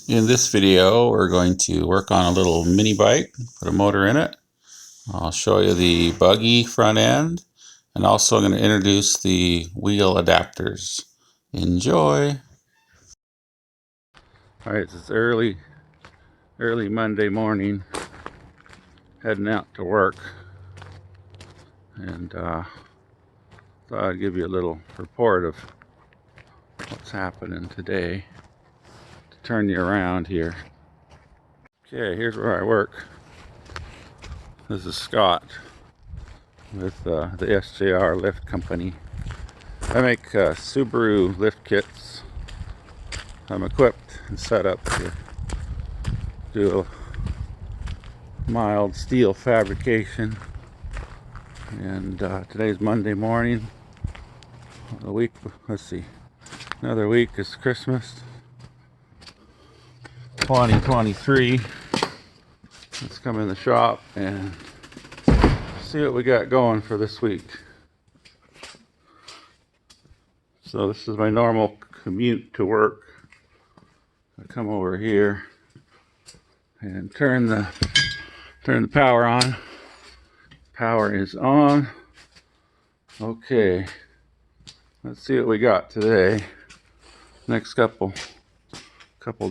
In this video, we're going to work on a little mini bike, put a motor in it. I'll show you the buggy front end, and also I'm going to introduce the wheel adapters. Enjoy! Alright, it's early Monday morning, heading out to work, and thought I'd give you a little report of what's happening today to turn you around here. Okay, here's where I work. This is Scott with the SJR Lift Company. I make Subaru lift kits. I'm equipped and set up to do a mild steel fabrication. And today's Monday morning. A week, let's see, another week is Christmas 2023. Let's come in the shop and see what we got going for this week. So this is my normal commute to work. I come over here and turn the power on. Power is on. Okay, let's see what we got today. Next couple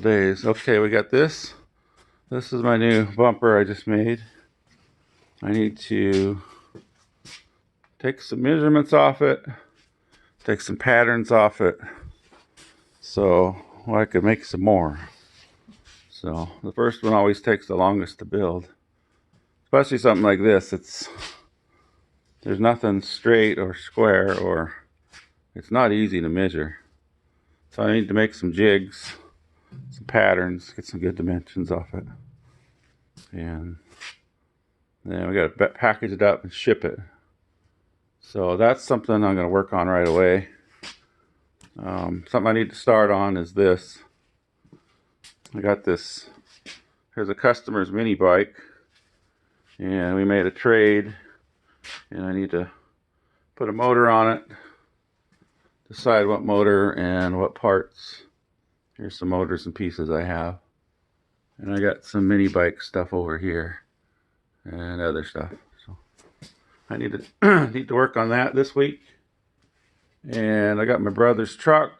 days. Okay, we got this. This is my new bumper I just made. I need to take some measurements off it, take some patterns off it, so I could make some more. So the first one always takes the longest to build, especially something like this. There's nothing straight or square, or it's not easy to measure. So I need to make some jigs, some patterns, get some good dimensions off it, and then we got to package it up and ship it. So that's something I'm going to work on right away. Something I need to start on is this. I got this. Here's a customer's mini bike, and we made a trade, and I need to put a motor on it, decide what motor and what parts. Here's some motors and pieces I have, and I got some mini bike stuff over here and other stuff. So I need to work on that this week. And I got my brother's truck.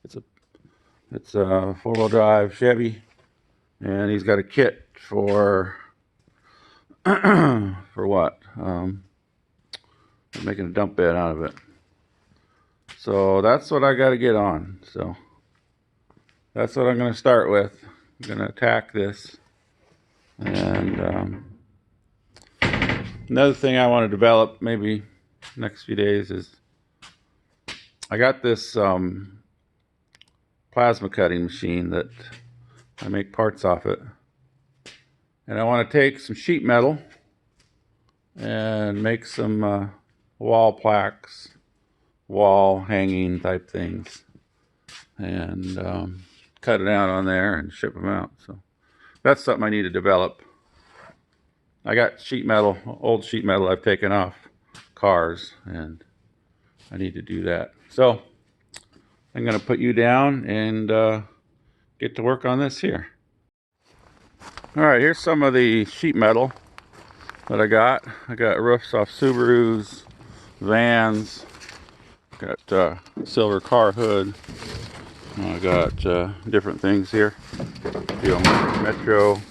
It's a four-wheel drive Chevy, and he's got a kit for for what? Making a dump bed out of it. So that's what I got to get on. So that's what I'm going to start with. I'm going to attack this. And another thing I want to develop maybe next few days is I got this plasma cutting machine that I make parts off it. And I want to take some sheet metal and make some wall plaques, wall hanging type things, and cut it out on there and ship them out. So that's something I need to develop. I got sheet metal, old sheet metal I've taken off cars, and I need to do that. So I'm going to put you down and get to work on this here. All right, here's some of the sheet metal that I got. I got roofs off Subarus, vans, got silver car hood. I got different things here. Metro,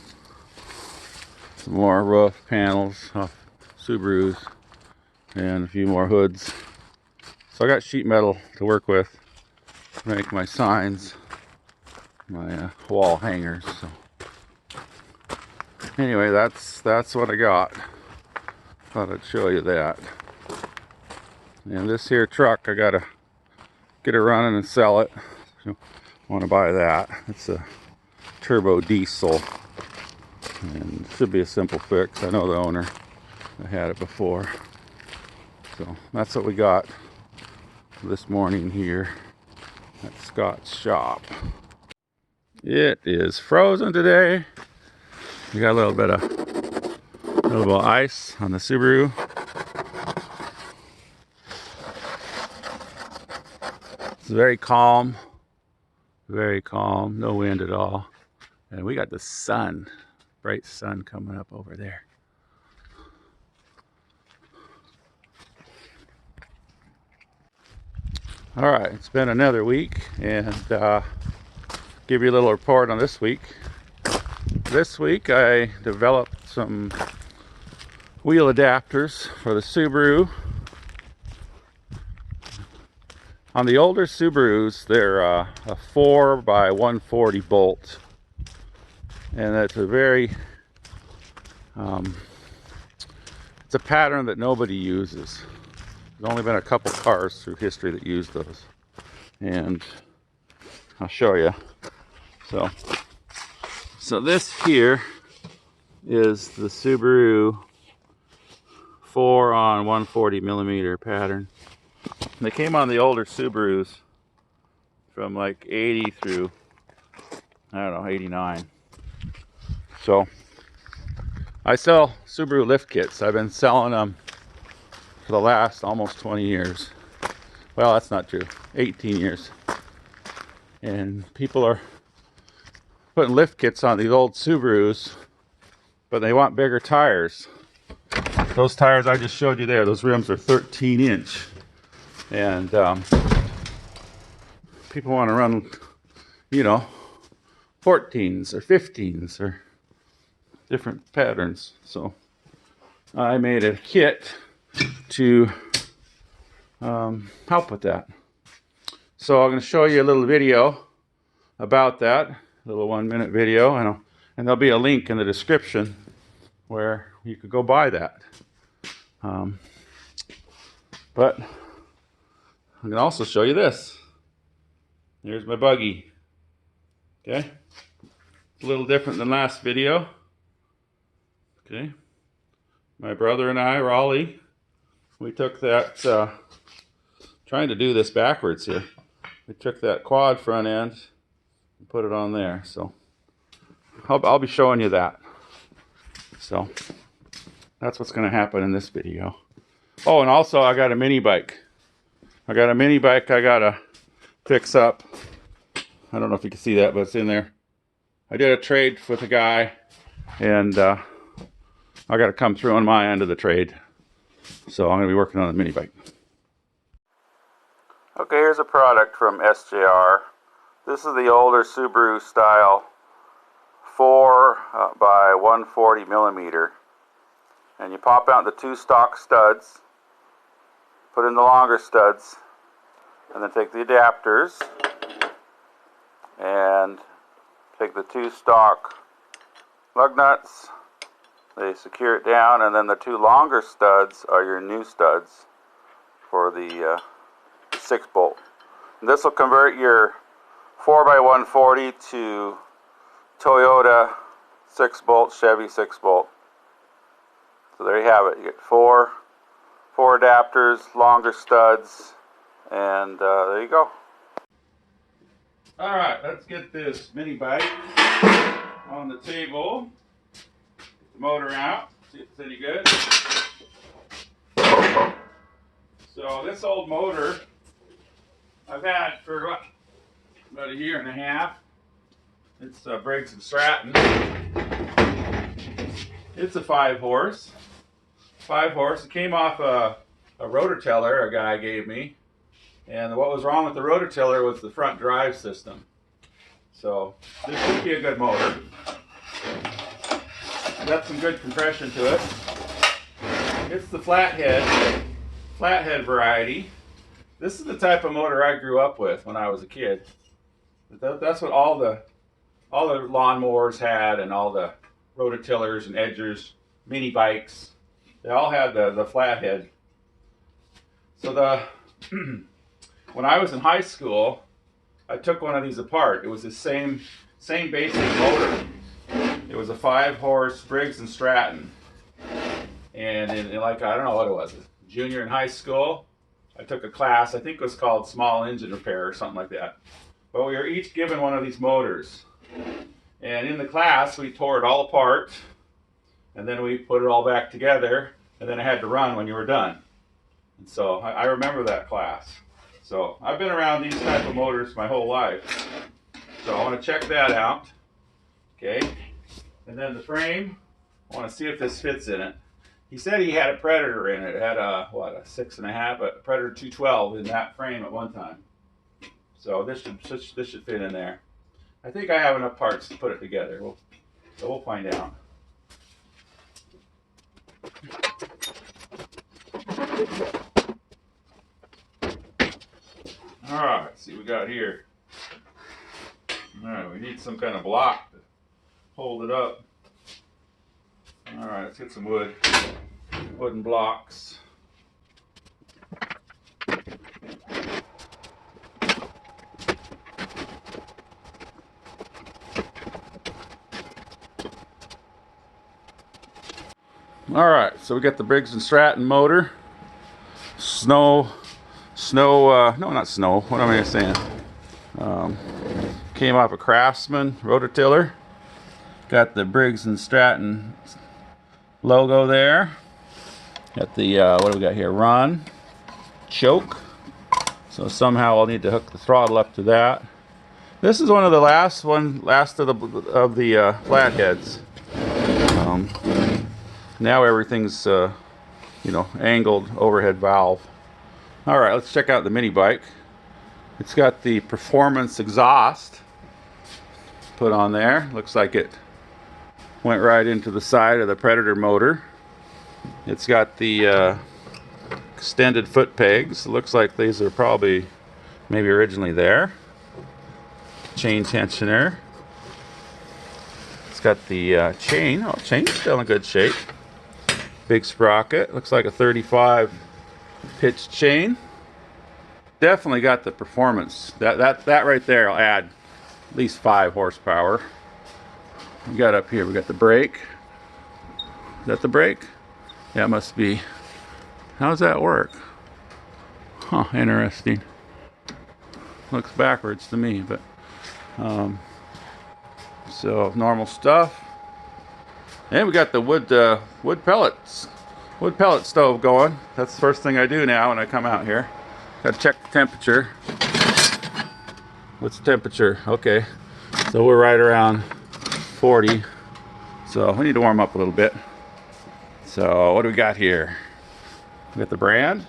some more roof panels off Subarus, and a few more hoods. So I got sheet metal to work with to make my signs, my wall hangers. So anyway, that's what I got. Thought I'd show you that. And this here truck, I gotta get it running and sell it. So I want to buy that. It's a turbo diesel, and it should be a simple fix. I know the owner. I had it before. So that's what we got this morning here at Scott's shop. It is frozen today. We got a little bit of ice on the Subaru. It's very calm, no wind at all. And we got the sun, bright sun coming up over there. All right, it's been another week, and give you a little report on this week. This week I developed some wheel adapters for the Subaru. On the older Subarus, they're a 4x140 bolt, and that's a very it's a pattern that nobody uses. There's only been a couple cars through history that use those, and I'll show you. So this here is the Subaru 4x140mm pattern. And they came on the older Subarus from like 80 through, I don't know, 89. So I sell Subaru lift kits. I've been selling them for the last almost 20 years. Well, that's not true, 18 years. And people are putting lift kits on these old Subarus, but they want bigger tires. Those tires I just showed you there, those rims are 13-inch. And people want to run, 14s or 15s or different patterns. So I made a kit to help with that. So I'm going to show you a little video about that, a little 1-minute video, and there'll be a link in the description where you could go buy that. But I can also show you this. Here's my buggy. Okay, it's a little different than last video. Okay, my brother and I, Raleigh, we took that, trying to do this backwards here. We took that quad front end and put it on there. So I'll be showing you that. So that's what's going to happen in this video. Oh, and also I got a mini bike. I got to fix up. I don't know if you can see that, but it's in there. I did a trade with a guy, and I got to come through on my end of the trade. So I'm going to be working on the mini bike. Okay, here's a product from SJR. This is the older Subaru style 4x140mm. And you pop out the 2 stock studs, put in the longer studs, and then take the adapters and take the 2 stock lug nuts. They secure it down, and then the 2 longer studs are your new studs for the 6 bolt. And this will convert your 4x140 to Toyota 6 bolt, Chevy 6 bolt. So there you have it. You get 4 adapters, longer studs, and there you go. Alright, let's get this mini bike on the table. Get the motor out, see if it's any good. So this old motor I've had for about 1.5 years. It's Briggs & Stratton. It's a 5-horse. 5-horse. It came off a rototiller a guy gave me. And what was wrong with the rototiller was the front drive system. So this should be a good motor. Got some good compression to it. It's the flathead variety. This is the type of motor I grew up with when I was a kid. That's what all the lawnmowers had, and all the rototillers and edgers, mini bikes. They all had the flathead. So when I was in high school, I took one of these apart. It was the same basic motor. It was a 5-horse Briggs & Stratton. And in like, I don't know what it was, junior in high school, I took a class, I think it was called small engine repair or something like that. But we were each given one of these motors. And in the class, we tore it all apart, and then we put it all back together, and then it had to run when you were done. And so I remember that class. So I've been around these type of motors my whole life. So I want to check that out. Okay. And then the frame, I want to see if this fits in it. He said he had a Predator in it. It had a 6.5, a Predator 212 in that frame at one time. So this should fit in there. I think I have enough parts to put it together. So we'll find out. All right, let's see what we got here. All right, we need some kind of block to hold it up. All right, let's get some wooden blocks. All right, so we got the Briggs and Stratton motor. No, not snow. What am I saying? Came off a Craftsman rototiller. Got the Briggs and Stratton logo there. Got the what do we got here? Run, choke. So somehow I'll need to hook the throttle up to that. This is one of the last of the flatheads. Now everything's angled overhead valve. All right, let's check out the mini bike. It's got the performance exhaust put on there. Looks like it went right into the side of the Predator motor. It's got the extended foot pegs. It looks like these are probably maybe originally there. Chain tensioner. It's got the chain. Oh, chain's still in good shape. Big sprocket. Looks like a 35 pitch chain. Definitely got the performance. That right there will add at least 5 horsepower. We got up here, we got the brake. Is that the brake? Yeah, it must be. How does that work? Huh, interesting. Looks backwards to me, but so normal stuff. And we got the wood pellet stove going. That's the first thing I do now when I come out here. Got to check the temperature. What's the temperature? Okay, so we're right around 40. So we need to warm up a little bit. So what do we got here? We got the brand.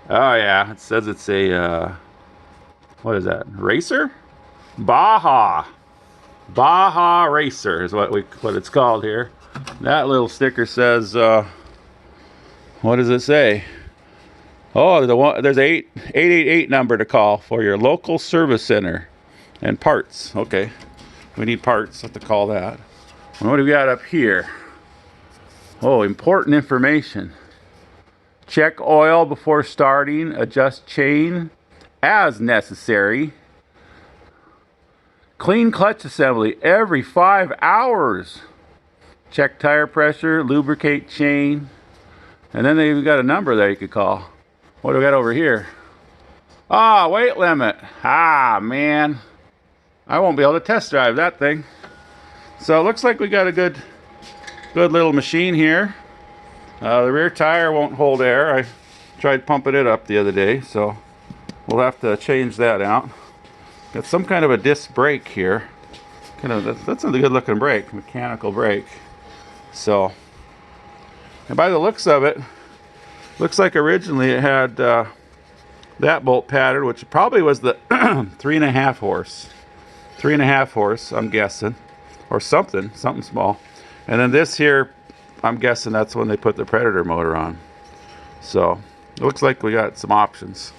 Oh yeah, it says it's a what is that? Racer? Baja Racer is what it's called here. That little sticker says what does it say? Oh, there's a 888 number to call for your local service center and parts. Okay, we need parts. Have to call that. And what do we got up here? Oh, important information. Check oil before starting. Adjust chain as necessary. Clean clutch assembly every 5 hours. Check tire pressure. Lubricate chain. And then they've got a number there you could call. What do we got over here? Weight limit. Man. I won't be able to test drive that thing. So it looks like we got a good little machine here. The rear tire won't hold air. I tried pumping it up the other day, so we'll have to change that out. Got some kind of a disc brake here. That's a good looking brake, mechanical brake. So, and by the looks of it, looks like originally it had that bolt pattern, which probably was the 3.5 horse. 3.5 horse, I'm guessing, or something small. And then this here, I'm guessing that's when they put the Predator motor on. So it looks like we got some options.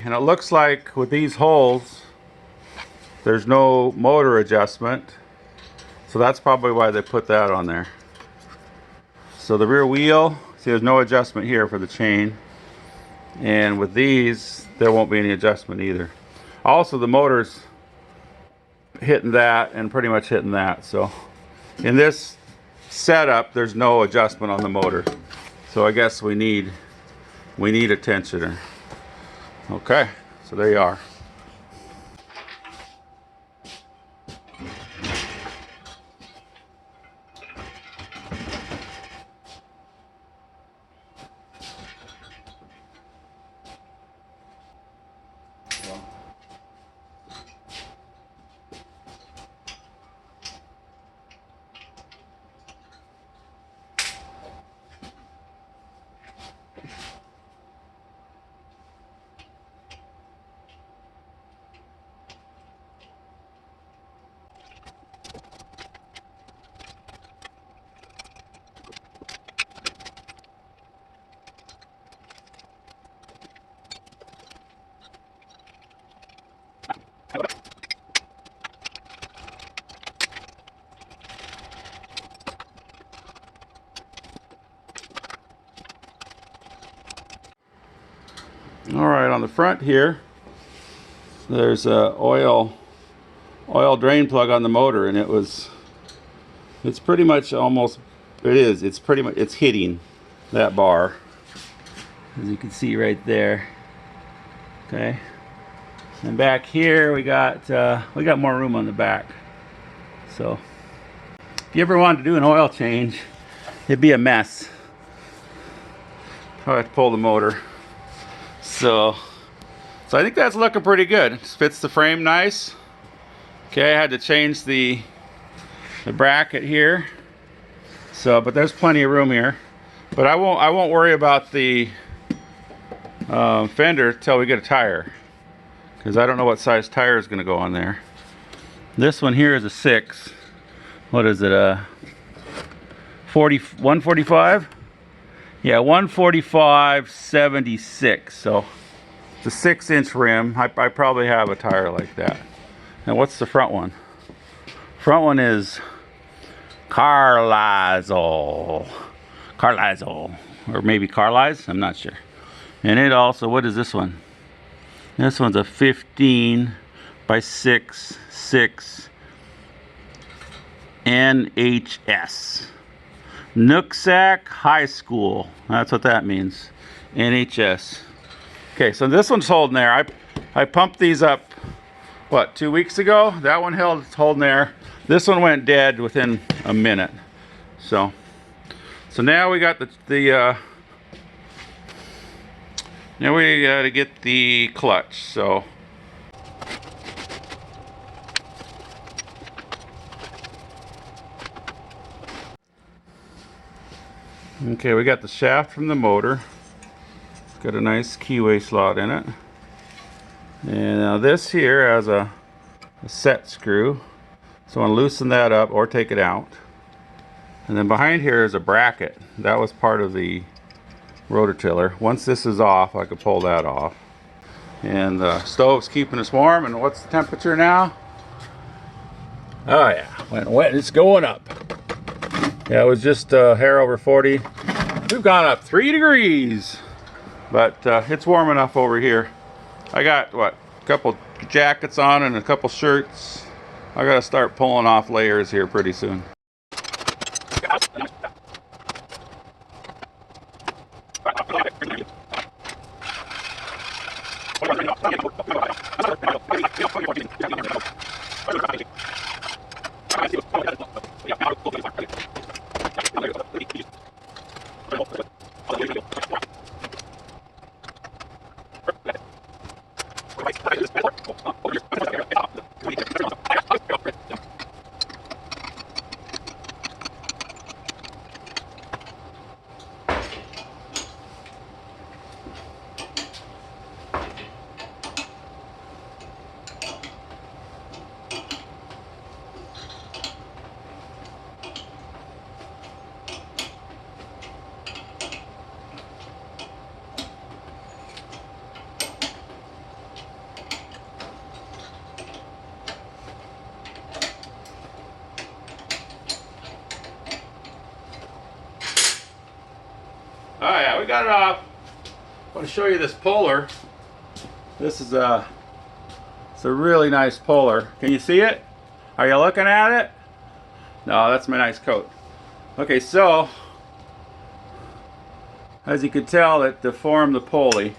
And it looks like with these holes, there's no motor adjustment. So that's probably why they put that on there. So the rear wheel, see there's no adjustment here for the chain. And with these, there won't be any adjustment either. Also the motor's hitting that and pretty much hitting that. So in this setup, there's no adjustment on the motor. So I guess we need a tensioner. Okay, so there you are. All right, on the front here, there's a oil drain plug on the motor, and it's pretty much almost, it's pretty much, it's hitting that bar, as you can see right there. Okay, and back here we got more room on the back. So if you ever wanted to do an oil change, it'd be a mess. I have to pull the motor. So I think that's looking pretty good. It fits the frame nice. Okay, I had to change the bracket here. So, but there's plenty of room here. But I won't worry about the fender till we get a tire, because I don't know what size tire is going to go on there. This one here is a 6. What is it? 145? Yeah, 145/76. So it's a 6-inch rim. I probably have a tire like that. And what's the front one? Front one is Carlisle, or maybe Carlisle. I'm not sure. And it also, what is this one? This one's a 15/6 NHS. Nooksack High School. That's what that means. NHS. Okay, so this one's holding there. I pumped these up, what, 2 weeks ago? That one holding there. This one went dead within a minute. So now we got now we got to get the clutch. So okay, we got the shaft from the motor. It's got a nice keyway slot in it. And now this here has a set screw. So I want to loosen that up or take it out. And then behind here is a bracket. That was part of the rototiller. Once this is off, I could pull that off. And the stove's keeping us warm. And what's the temperature now? Oh yeah, when it's going up. Yeah, it was just a hair over 40. We've gone up 3 degrees. But it's warm enough over here. I got, what, a couple jackets on and a couple shirts. I gotta start pulling off layers here pretty soon. Oh yeah, we got it off. I want to show you this puller. This is it's a really nice puller. Can you see it? Are you looking at it? No, that's my nice coat. Okay, so as you can tell, it deformed the pulley.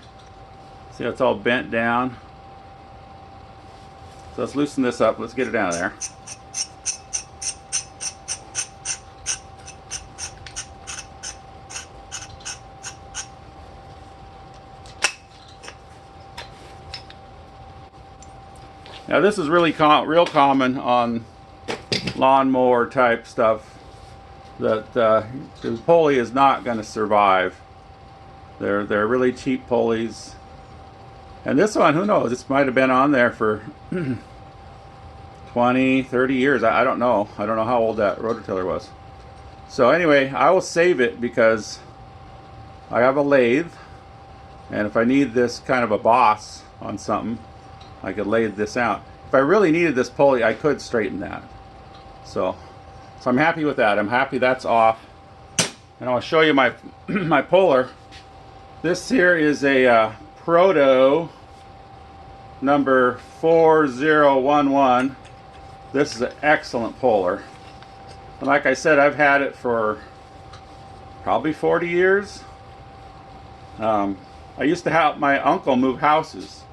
See how it's all bent down? So let's loosen this up. Let's get it down there. Now this is really real common on lawnmower type stuff, that the pulley is not going to survive. They're really cheap pulleys. And this one, who knows, this might have been on there for 20, 30 years. I don't know. I don't know how old that rototiller was. So anyway, I will save it because I have a lathe, and if I need this kind of a boss on something, I could lathe this out. If I really needed this pulley, I could straighten that. So I'm happy with that. I'm happy that's off. And I'll show you my my puller. This here is a Proto number 4011. This is an excellent puller. And like I said, I've had it for probably 40 years. I used to help my uncle move houses.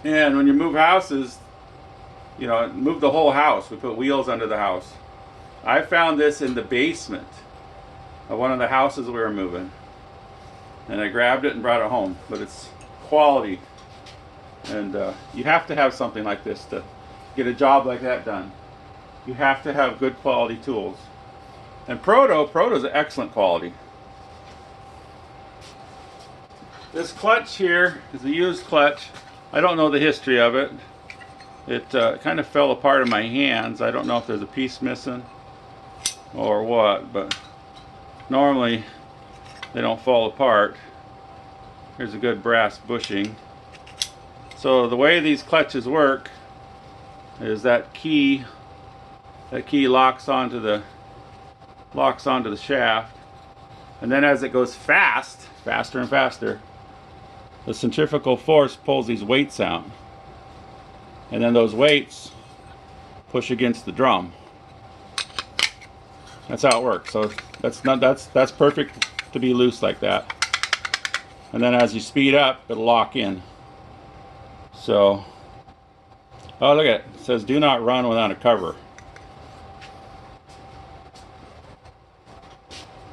And when you move houses, you know, move the whole house. We put wheels under the house. I found this in the basement of one of the houses we were moving. And I grabbed it and brought it home. But it's quality. And you have to have something like this to get a job like that done. You have to have good quality tools. And Proto is an excellent quality. This clutch here is a used clutch. I don't know the history of it. It kind of fell apart in my hands. I don't know if there's a piece missing or what, but normally they don't fall apart. Here's a good brass bushing. So the way these clutches work is that key locks onto the shaft, and then as it goes faster and faster, the centrifugal force pulls these weights out, and then those weights push against the drum. That's how it works. So that's perfect to be loose like that. And then as you speed up, it'll lock in. So, oh, look at it. It says do not run without a cover.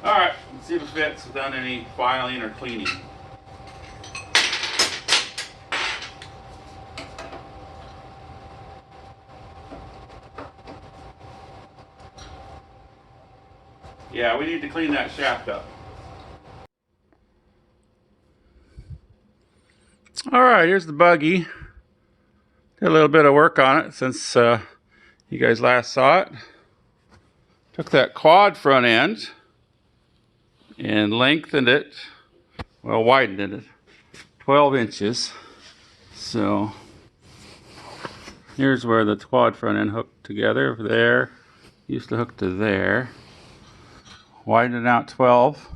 Alright, let's see if it fits without any filing or cleaning. Yeah, we need to clean that shaft up. Alright, here's the buggy. Did a little bit of work on it since you guys last saw it. Took that quad front end and lengthened it, well, widened it 12 inches. So here's where the quad front end hooked together. There, used to hook to there. Widened it out 12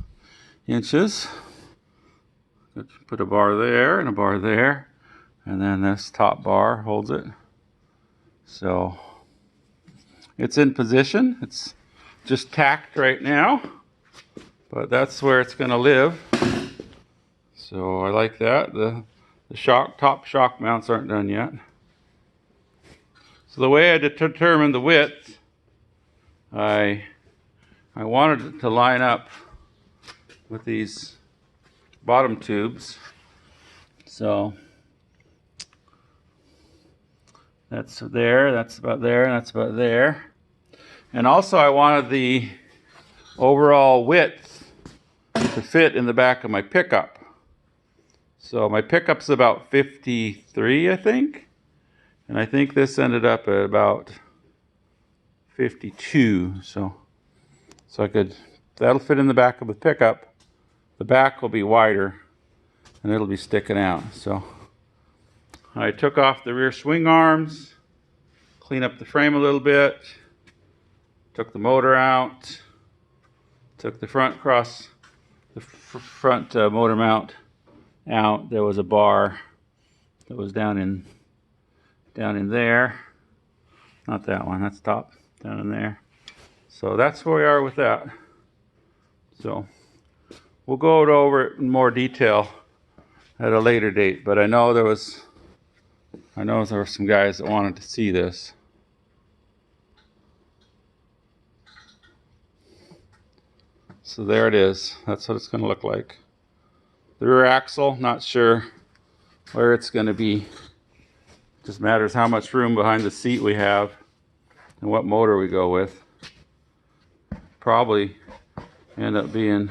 inches. Put a bar there and a bar there, and then this top bar holds it. So it's in position. It's just tacked right now, but that's where it's going to live. So I like that. The top shock mounts aren't done yet. So the way I determined the width, I wanted it to line up with these bottom tubes. So that's there, that's about there, and that's about there. And also I wanted the overall width to fit in the back of my pickup. So my pickup's about 53, I think. And I think this ended up at about 52. So that'll fit in the back of the pickup. The back will be wider and it'll be sticking out. So I took off the rear swing arms, cleaned up the frame a little bit, took the motor out, took the front motor mount out. There was a bar that was down in there. Not that one, that's top, down in there. So that's where we are with that. So we'll go over it in more detail at a later date, but I know there were some guys that wanted to see this. So there it is. That's what it's going to look like. The rear axle, not sure where it's going to be. Just matters how much room behind the seat we have and what motor we go with. Probably end up being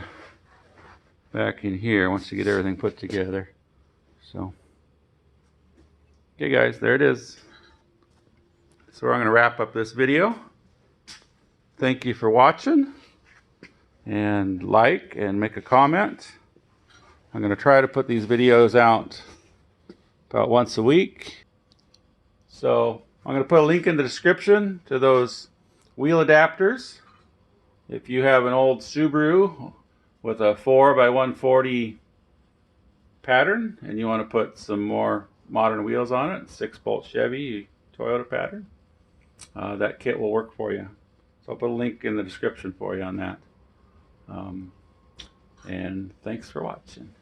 back in here once you get everything put together. So, okay guys, there it is. So I'm going to wrap up this video. Thank you for watching, and like and make a comment. I'm going to try to put these videos out about once a week. So I'm going to put a link in the description to those wheel adapters. If you have an old Subaru with a 4x140 pattern and you want to put some more modern wheels on it, 6-bolt Chevy Toyota pattern, that kit will work for you. So I'll put a link in the description for you on that. And thanks for watching.